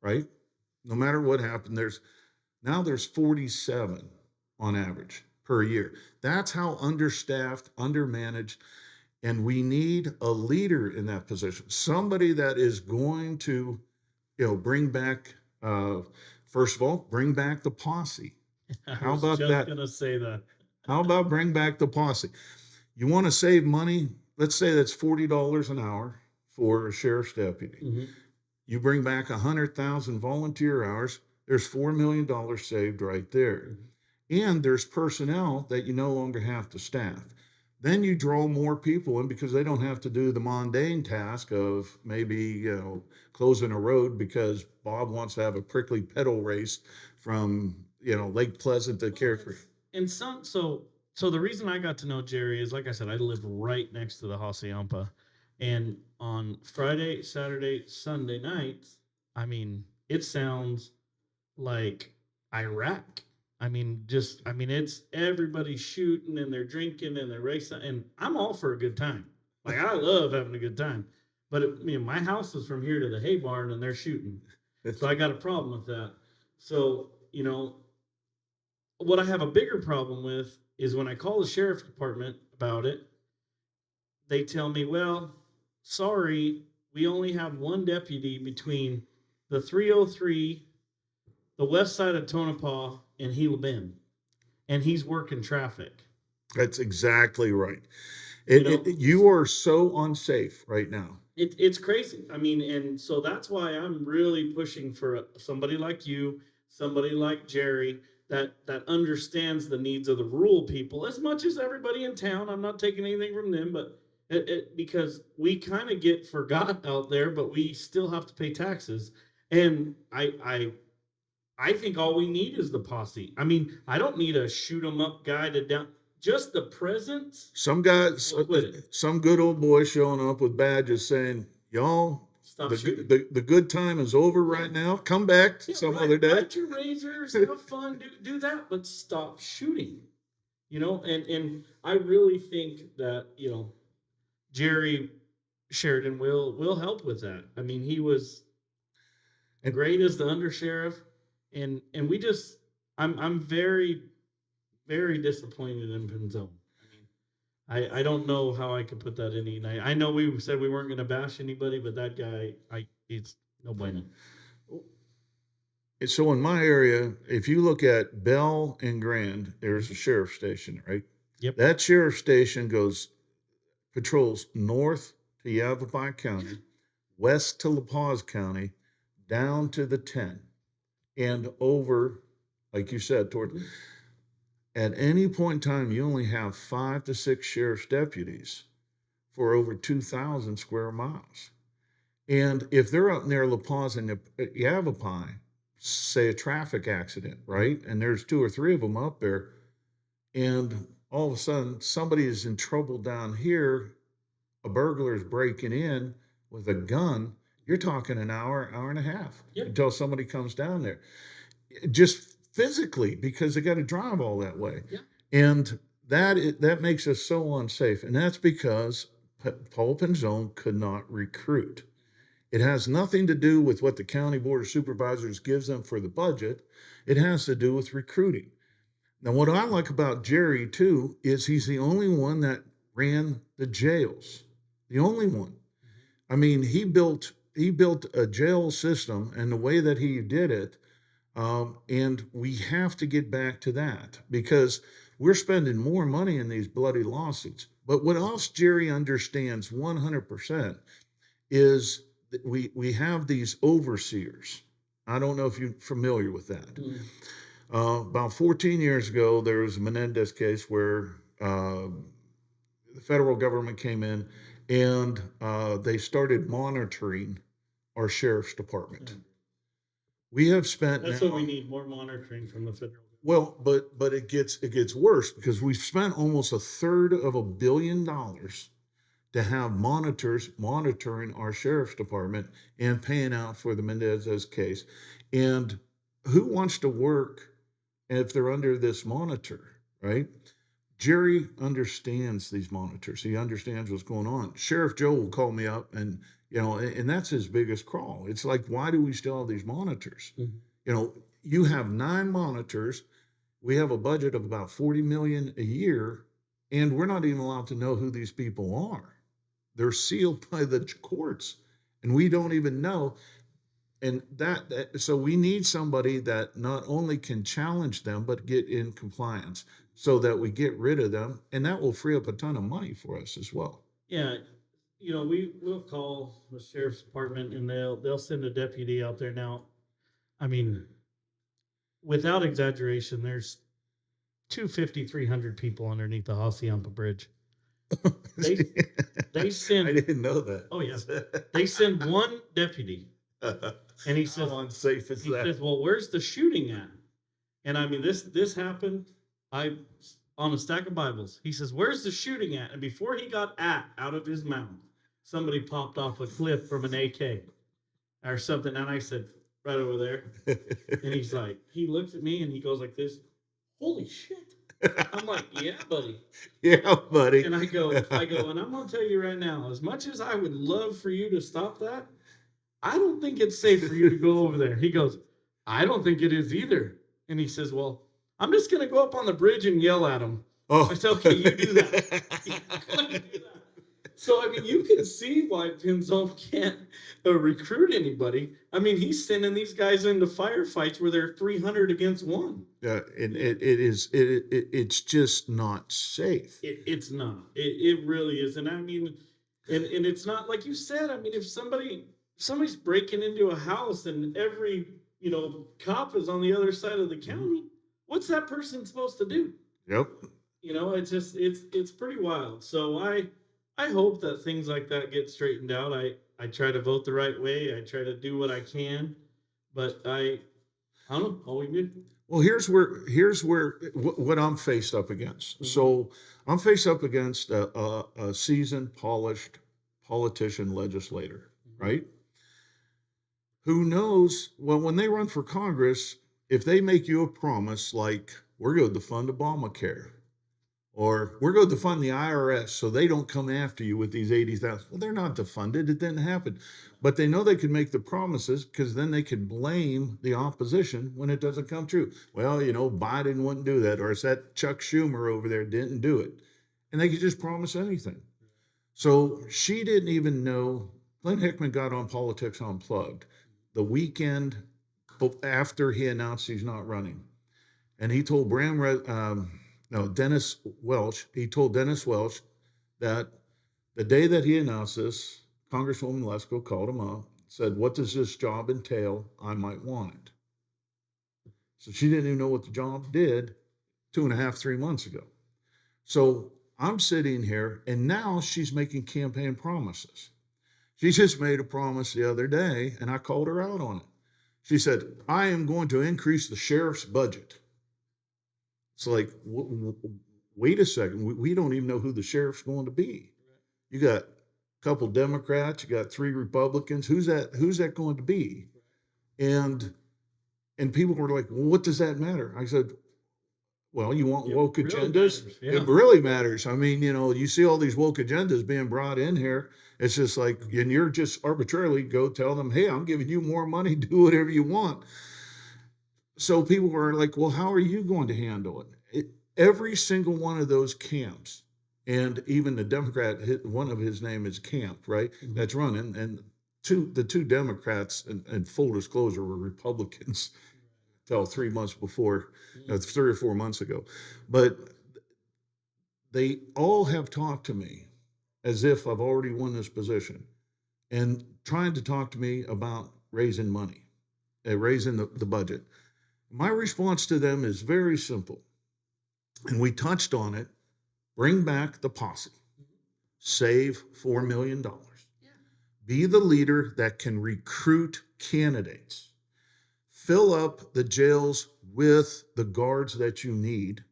right? No matter what happened, there's 47 on average per year. That's how understaffed, undermanaged, and we need a leader in that position. Somebody that is going to, bring back, first of all, bring back the posse. I How was about just that? gonna say that. How about bring back the posse? You want to save money? Let's say that's $40 an hour for a sheriff's deputy. Mhm. You bring back 100,000 volunteer hours, there's $4 million saved right there. And there's personnel that you no longer have to staff. Then you draw more people in because they don't have to do the mundane task of maybe, closing a road because Bob wants to have a prickly pedal race from, Lake Pleasant to Carefree. And so the reason I got to know Jerry is, like I said, I live right next to the Hacienda, and on Friday, Saturday, Sunday nights, I mean, it sounds like Iraq. It's everybody shooting and they're drinking and they're racing, and I'm all for a good time. Like, I love having a good time, but my house is from here to the hay barn and they're shooting, so I got a problem with that. So what I have a bigger problem with is when I call the sheriff's department about it, they tell me, well, sorry, we only have one deputy between the 303, the west side of Tonopah, and Gila Bend, and he's working traffic. That's exactly right. You know? You are so unsafe right now. It's crazy. And so that's why I'm really pushing for somebody like you, somebody like Jerry, that understands the needs of the rural people as much as everybody in town. I'm not taking anything from them, but because we kind of get forgot out there, but we still have to pay taxes. And I think all we need is the posse. I don't need a shoot 'em up guy to down. Just the presence. Some guys, We'll quit it. some good old boy showing up with badges saying, y'all, Stop the shooting. good time is over right now. Come back some other day. Ride your razors, have fun, do that, but stop shooting. And I really think that Jerry Sheridan will help with that. I mean, he was And great as the undersheriff, and we just I'm very very disappointed in Pinzone. I mean, I don't know how I could put that any night. I know we said we weren't going to bash anybody, but that guy, he's no bueno. so in my area, if you look at Bell and Grand, there's a sheriff station, right? Yep. That sheriff station patrols north to Yavapai County, west to La Paz County, down to the 10, and over, like you said, toward. At any point in time, you only have 5 to 6 sheriff's deputies for over 2,000 square miles. And if they're up near La Paz and Yavapai, say a traffic accident, right? And there's 2 or 3 of them up there, and all of a sudden somebody is in trouble down here, a burglar is breaking in with a gun, you're talking an hour, hour and a half until somebody comes down there. Just physically, because they got to drive all that way. Yeah. And that makes us so unsafe. And that's because Paul Pinzone could not recruit. It has nothing to do with what the county board of supervisors gives them for the budget. It has to do with recruiting. Now, what I like about Jerry too is he's the only one that ran the jails. The only one. I mean, he built a jail system, and the way that he did it, and we have to get back to that because we're spending more money in these bloody lawsuits. But what else Jerry understands 100% is that we have these overseers. I don't know if you're familiar with that. About 14 years ago, there was a Menendez case where the federal government came in and they started monitoring our sheriff's department. We have spent. That's what we need, more monitoring from the federal government. Well, but it gets worse because we've spent almost $350 million to have monitors monitoring our sheriff's department and paying out for the Menendez case. And who wants to work if they're under this monitor, right? Jerry understands these monitors. He understands what's going on. Sheriff Joe will call me up and and that's his biggest crawl. It's like, why do we still have these monitors? Mm-hmm. You have 9 monitors. We have a budget of about $40 million a year, and we're not even allowed to know who these people are. They're sealed by the courts, and we don't even know. And so we need somebody that not only can challenge them, but get in compliance so that we get rid of them, and that will free up a ton of money for us as well. Yeah. We'll call the sheriff's department and they'll send a deputy out there. Now, I mean, without exaggeration, there's 250, 300 people underneath the Hacienda Bridge. They send. I didn't know that. Oh yes, they send one deputy, and he says, "How unsafe is that?" He says, "Well, where's the shooting at?" And I mean, this happened. On a stack of Bibles. He says, "Where's the shooting at?" And before he got out of his mouth, somebody popped off a clip from an AK or something. And I said, "Right over there." And he's like, he looks at me and he goes like this, "Holy shit." I'm like, "Yeah, buddy." Yeah, buddy. And I go, and I'm going to tell you right now, as much as I would love for you to stop that, I don't think it's safe for you to go over there. He goes, "I don't think it is either." And he says, "Well, I'm just going to go up on the bridge and yell at him." Oh. I said, "Okay, you do that." So, I mean, you can see why Pinzone can't recruit anybody. I mean, he's sending these guys into firefights where they're 300 against 1. Yeah, and it's just not safe. It's not. It really isn't. I mean, and it's not like you said. I mean, if somebody's breaking into a house and every cop is on the other side of the county, what's that person supposed to do? Yep. It's just it's pretty wild. So I hope that things like that get straightened out. I try to vote the right way. I try to do what I can, but I don't know. All we do. Well, here's where what I'm faced up against. Mm-hmm. So I'm faced up against a seasoned, polished politician, legislator, mm-hmm. right? Who knows? Well, when they run for Congress, if they make you a promise like we're going to fund Obamacare, Or we're going to defund the IRS so they don't come after you with these 80,000. Well, they're not defunded. It didn't happen. But they know they can make the promises because then they can blame the opposition when it doesn't come true. Well, Biden wouldn't do that, or it's that Chuck Schumer over there didn't do it. And they could just promise anything. So she didn't even know. Glenn Hickman got on Politics Unplugged the weekend after he announced he's not running. And he told Dennis Welch, he told Dennis Welch that the day that he announced this, Congresswoman Lesko called him up, said, "What does this job entail? I might want it." So she didn't even know what the job did 2.5, 3 months ago. So I'm sitting here, and now she's making campaign promises. She just made a promise the other day, and I called her out on it. She said, "I am going to increase the sheriff's budget." It's like, wait a second. We don't even know who the sheriff's going to be. You got a couple Democrats, you got 3 Republicans. Who's that going to be? And people were like, "Well, what does that matter?" I said, "Well, you want woke really agendas? matters, yeah. It really matters. I mean, you see all these woke agendas being brought in here. It's just like, and you're just arbitrarily go tell them, 'Hey, I'm giving you more money, do whatever you want.'" So people were like, "Well, how are you going to handle it?" Every single one of those camps, and even the Democrat, one of his name is Camp, right? Mhm. That's running, and the two Democrats, and full disclosure, were Republicans till 3 months before, 3 or 4 months ago. But they all have talked to me as if I've already won this position, and trying to talk to me about raising money, raising the budget. My response to them is very simple, and we touched on it. Bring back the posse. Save $4 million. Yeah. Be the leader that can recruit candidates. Fill up the jails with the guards that you need.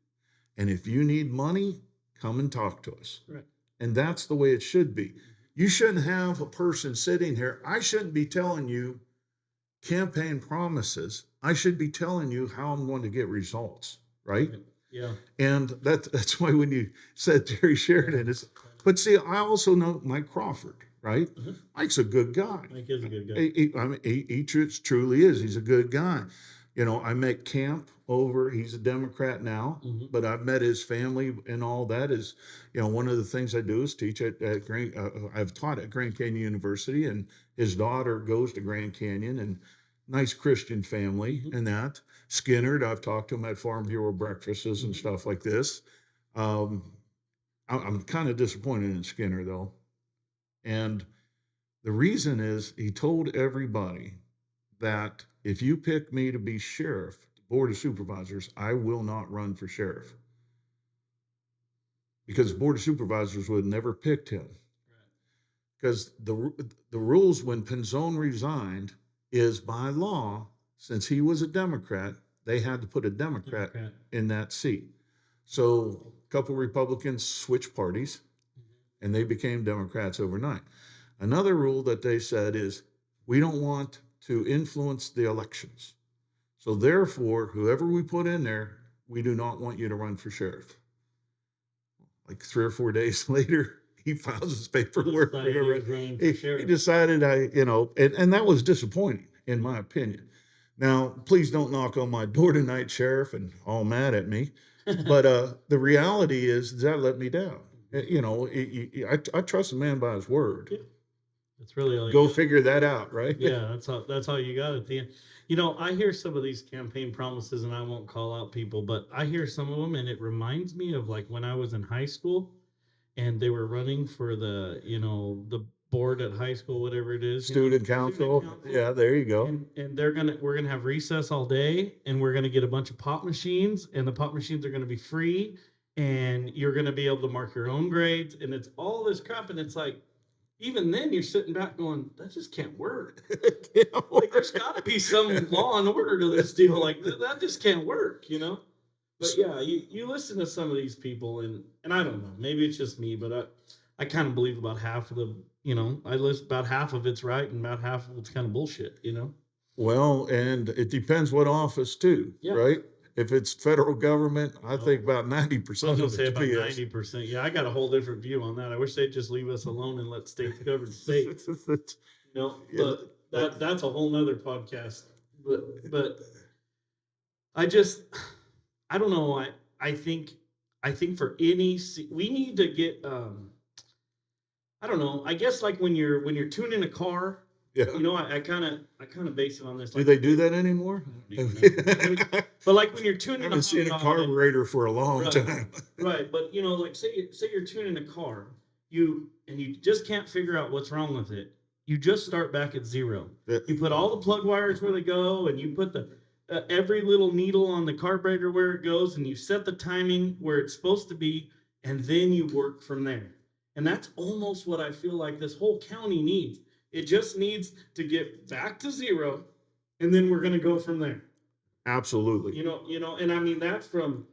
And if you need money, come and talk to us. Right. And that's the way it should be. You shouldn't have a person sitting here. I shouldn't be telling you campaign promises. I should be telling you how I'm going to get results, right? Yeah. And that's why when you said Terry Sheridan, but see, I also know Mike Crawford, right? Mhm. Mike's a good guy. Mike is a good guy. He truly is. He's a good guy. I met Camp over. He's a Democrat now, Mhm. but I've met his family and all that. Is one of the things I do is teach at Grand. I've taught at Grand Canyon University, and his daughter goes to Grand Canyon, and nice Christian family. Mhm. And that Skinner, I've talked to him at Farm Bureau breakfasts and stuff like this. I'm kind of disappointed in Skinner though, and the reason is he told everybody that if you pick me to be sheriff, the board of supervisors, I will not run for sheriff, because the board of supervisors would have never picked him. Because the rules when Penzone resigned is by law, since he was a Democrat, they had to put a Democrat in that seat. So a couple Republicans switched parties, and they became Democrats overnight. Another rule that they said is, we don't want to influence the elections. So therefore, whoever we put in there, we do not want you to run for sheriff. Like 3 or 4 days later, he files his paperwork. He decided and that was disappointing in my opinion. Now, please don't knock on my door tonight, Sheriff, and all mad at me. But the reality is that let me down. I trust a man by his word. Yeah. That's really all. Go figure that out, right? Yeah, that's all you got at the end. I hear some of these campaign promises, and I won't call out people, but I hear some of them, and it reminds me of like when I was in high school, and they were running for the board at high school, whatever it is. Student council. Yeah, there you go. And we're gonna have recess all day, and we're gonna get a bunch of pop machines, and the pop machines are gonna be free, and you're gonna be able to mark your own grades, and it's all this crap, and it's like, even then you're sitting back going, that just can't work. Like, there's got to be some law and order to this deal. Like, that just can't work, But yeah, you listen to some of these people, and I don't know, maybe it's just me, but I kind of believe about half of the, I list about half of it's right and about half of it's kind of bullshit, Well, and it depends what office too, Yeah. right? if it's federal government, I think about I 90% was of gonna it's say about BS. 90%. Yeah, I got a whole different view on that. I wish they'd just leave us alone and let states govern states. Yeah, But that's a whole nother podcast. But I just I don't know. I think for we need to get I don't know. I guess like when you're tuning a car, yeah. I kind of base it on this. Do Like they do that anymore? I don't even know. But like when you're I tuning a haven't seen a hot rod, carburetor for a long right, time. right. But like say you're tuning a car, you just can't figure out what's wrong with it. You just start back at zero. You put all the plug wires where they go, and you put the every little needle on the carburetor where it goes, and you set the timing where it's supposed to be, and then you work from there. And that's almost what I feel like this whole county needs. It just needs to get back to zero, and then we're going to go from there. Absolutely. And I mean that's from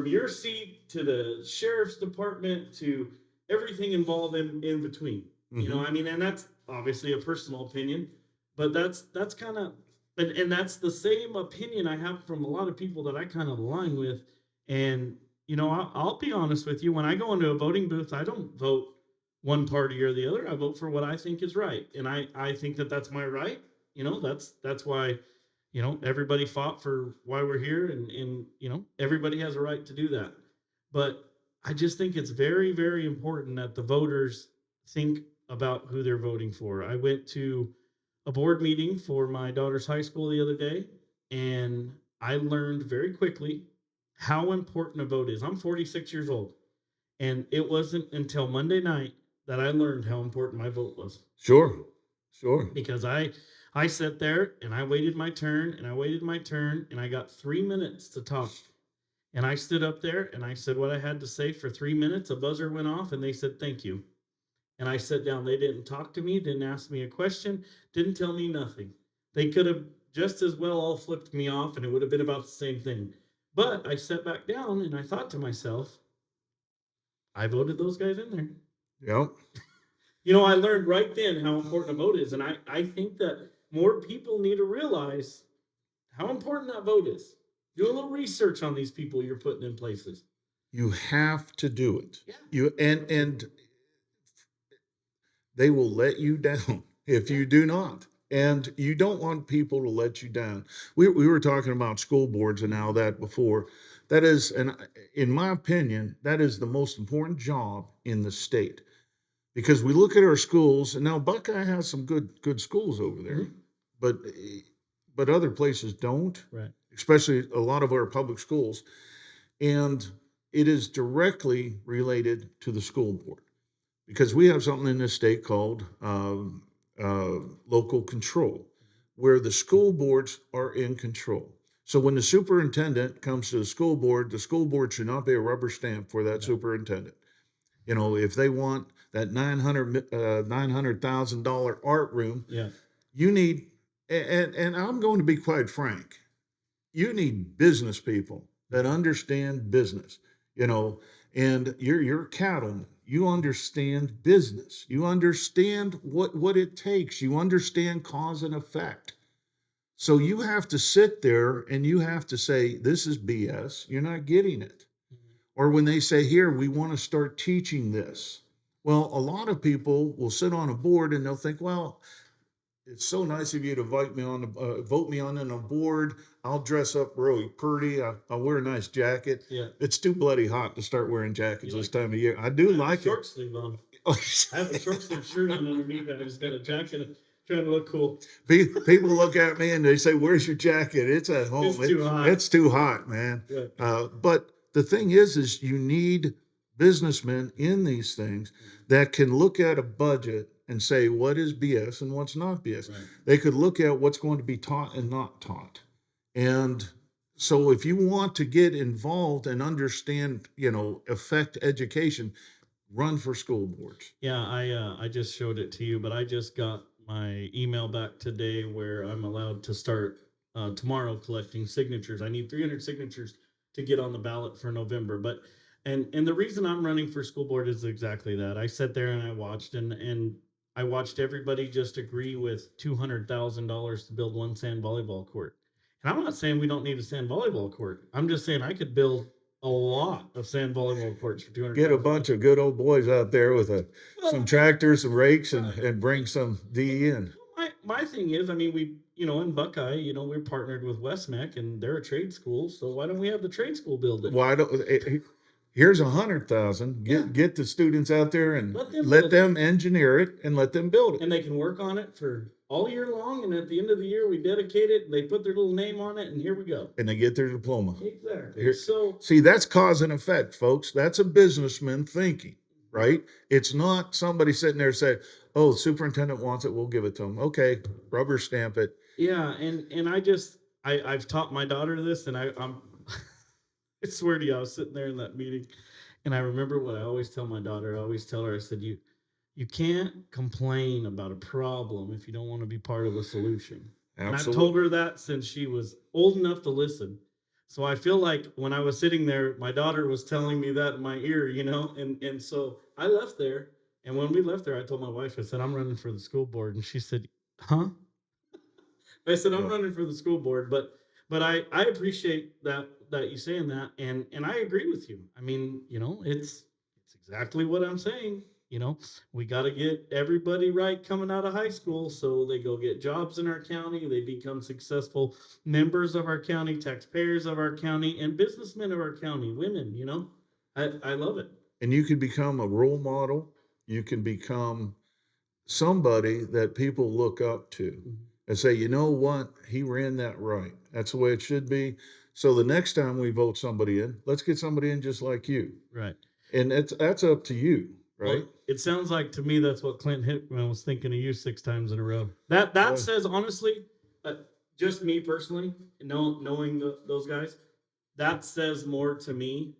your seat to the sheriff's department to everything involved in between. Mhm. I mean, and that's obviously a personal opinion, but that's kind of and that's the same opinion I have from a lot of people that I kind of align with. And I'll be honest with you, when I go into a voting booth, I don't vote one party or the other. I vote for what I think is right, and I think that that's my right. That's why everybody fought for why we're here, and everybody has a right to do that. But I just think it's very, very important that the voters think about who they're voting for. I went to a board meeting for my daughter's high school the other day, and I learned very quickly how important a vote is. I'm 46 years old, and it wasn't until Monday night that I learned how important my vote was. Sure. Sure. Because I sat there and I waited my turn and I waited my turn and I got 3 minutes to talk. And I stood up there and I said what I had to say for 3 minutes. A buzzer went off and they said thank you. And I sat down. They didn't talk to me, didn't ask me a question, didn't tell me nothing. They could have just as well all flipped me off and it would have been about the same thing. But I sat back down and I thought to myself, I voted those guys in there. Yep. I learned right then how important a vote is. And I think that more people need to realize how important that vote is. Do a little research on these people you're putting in places. You have to do it. Yeah. And they will let you down if you do not. And you don't want people to let you down. We were talking about school boards and all that before. That is, and in my opinion, that is the most important job in the state. Because we look at our schools, and now Buckeye has some good schools over there, but other places don't. Right. Especially a lot of our public schools, and it is directly related to the school board because we have something in this state called local control, where the school boards are in control. So when the superintendent comes to the school board should not be a rubber stamp for that superintendent. If they want that $900,000 art room, Yeah. you need, and I'm going to be quite frank, you need business people that understand business, and you're a cattleman. You understand business. You understand what it takes. You understand cause and effect. So you have to sit there and you have to say, this is BS. You're not getting it. Or when they say, here, we want to start teaching this. Well, a lot of people will sit on a board and they'll think, well, it's so nice of you to vote me on a board. I'll dress up really pretty. I'll wear a nice jacket. Yeah. It's too bloody hot to start wearing jackets this time of year. I do like short it. sleeve on. I have a short sleeve shirt on underneath. I just got a jacket, trying to look cool. People look at me and they say, "Where's your jacket?" It's at home. It's too hot. It's too hot, man. Right. But the thing is you need businessmen in these things that can look at a budget and say what is BS and what's not BS. Right. They could look at what's going to be taught and not taught. And so if you want to get involved and understand, affect education, run for school boards. Yeah, I just showed it to you, but I just got my email back today where I'm allowed to start tomorrow collecting signatures. I need 300 signatures to get on the ballot for November. But and the reason I'm running for school board is exactly that. I sat there and I watched and I watched everybody just agree with $200,000 to build one sand volleyball court. And I'm not saying we don't need a sand volleyball court. I'm just saying I could build a lot of sand volleyball courts for 200. Get a bunch of good old boys out there with some tractors, some rakes, Right. and bring some DE in. My thing is, I mean, we, in Buckeye, we're partnered with Westmac and they're a trade school. So why don't we have the trade school build it? Why don't here's 100,000. Get the students out there and let them engineer it and let them build it. And they can work on it for all year long. And at the end of the year, we dedicate it. And they put their little name on it, and here we go. And they get their diploma. Exactly. So see, that's cause and effect, folks. That's a businessman thinking, right? It's not somebody sitting there saying, "Oh, the superintendent wants it, we'll give it to him." Okay, rubber stamp it. Yeah, and I've taught my daughter this, and I'm I swear to you, I was sitting there in that meeting, and I remember what I always tell my daughter. I always tell her, I said, you can't complain about a problem if you don't want to be part of a solution. Absolutely. And I've told her that since she was old enough to listen. So I feel like when I was sitting there, my daughter was telling me that in my ear, and so I left there. And when we left there, I told my wife, I said, I'm running for the school board. And she said, huh? I said, I'm running for the school board, but I appreciate that you saying that, and I agree with you. I mean, it's exactly what I'm saying. We got to get everybody right coming out of high school so they go get jobs in our county, they become successful members of our county, taxpayers of our county, and businessmen of our county, women, I love it. And you can become a role model. You can become somebody that people look up to. Mm-hmm. And say, you know what? He ran that right. That's the way it should be. So the next time we vote somebody in, let's get somebody in just like you. Right. And that's up to you, right? Well, it sounds like to me that's what Clint Hickman was thinking of you 6 times in a row. That says, honestly, just me personally, knowing those guys, that says more to me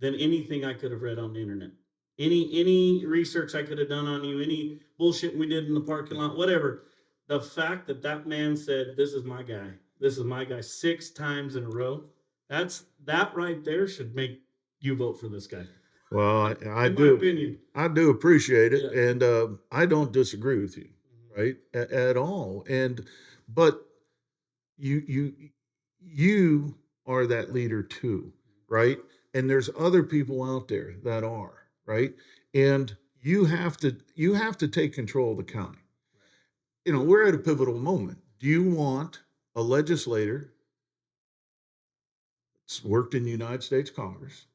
than anything I could have read on the internet. Any research I could have done on you, any bullshit we did in the parking lot, whatever. The fact that man said, this is my guy 6 times in a row, that right there should make you vote for this guy. Well, I do appreciate it. Yeah. And I don't disagree with you, right, at all. But you are that leader too, right? And there's other people out there that are, right? And you have to take control of the county. We're at a pivotal moment. Do you want a legislator that's worked in the United States Congress?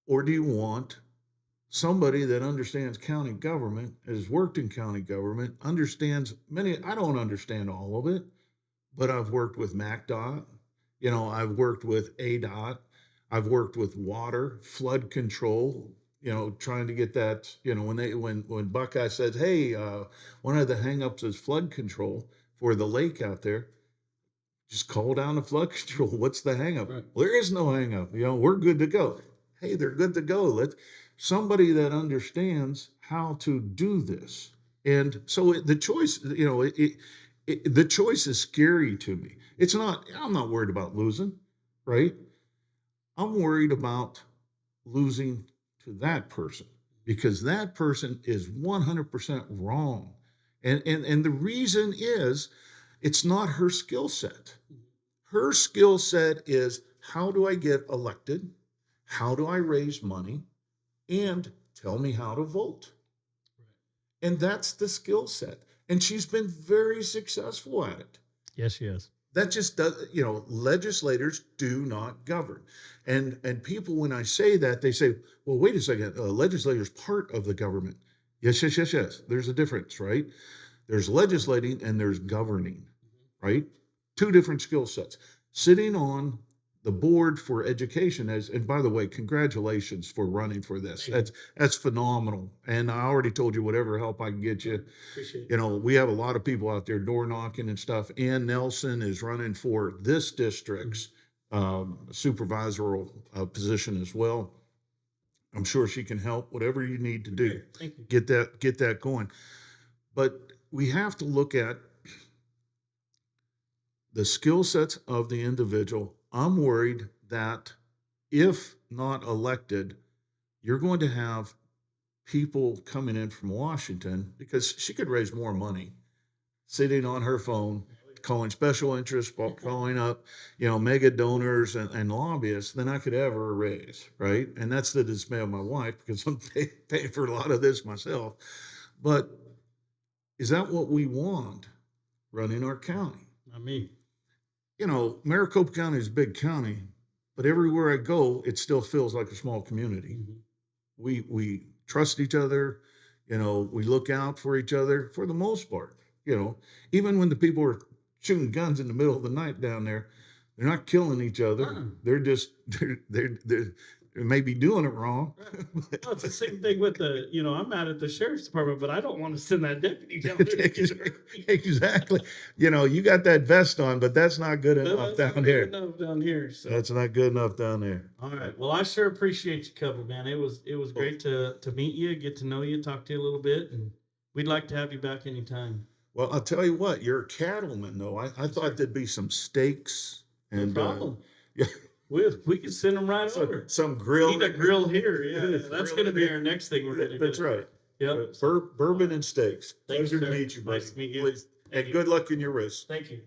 Or do you want somebody that understands county government, has worked in county government, understands I don't understand all of it, but I've worked with MaCDOT, I've worked with ADOT, I've worked with water, flood control, trying to get that, when Buckeye says, hey, one of the hangups is flood control for the lake out there. Just call down the flood control. What's the hangup? Right. Well, there is no hangup. We're good to go. Hey, they're good to go. Somebody that understands how to do this. And so the choice, the choice is scary to me. I'm not worried about losing, right? I'm worried about losing to that person because that person is 100% wrong. And the reason is it's not her skill set. Her skill set is, how do I get elected? How do I raise money? And tell me how to vote. Right. And that's the skill set. And she's been very successful at it. Yes, she is. That just does, legislators do not govern. And people, when I say that, they say, well, wait a second, a legislator's part of the government. Yes. There's a difference, right? There's legislating and there's governing, right? 2 different skill sets. Sitting on the board for education and by the way, congratulations for running for this. That's phenomenal. And I already told you whatever help I can get you. Appreciate it. We have a lot of people out there door knocking and stuff. Ann Nelson is running for this district's supervisorial position as well. I'm sure she can help. Whatever you need to do, thank you. Get that going. But we have to look at the skill sets of the individual. I'm worried that if not elected, you're going to have people coming in from Washington because she could raise more money sitting on her phone, get calling special interests, calling up, mega donors and lobbyists than I could ever raise, right? And that's the dismay of my wife because I'm paying for a lot of this myself. But is that what we want running our county? Not me. Maricopa County is a big county, but everywhere I go, it still feels like a small community. Mm-hmm. We trust each other, we look out for each other for the most part. Even when the people are shooting guns in the middle of the night down there, they're not killing each other. They're just they're maybe doing it wrong. Right. Well, it's the same thing with I'm mad at the sheriff's department, but I don't want to send that deputy down there. Exactly. You got that vest on, but that's not good enough down here. Enough down here. So. That's not good enough down there. All right. Well, I sure appreciate you coming, man. It was great to meet you, get to know you, talk to you a little bit, and we'd like to have you back anytime. Well, I'll tell you what, you're a cattleman, though. I thought there'd be some steaks and no problem. Yeah. We can send them right over. Some grill. Need a grill here. Yeah, that's going to be our next thing we're going to do. That's right. Yep. Bourbon and steaks. Thanks, Pleasure to sir. meet you, buddy. Nice to meet you. Please. And good luck in your race. Thank you.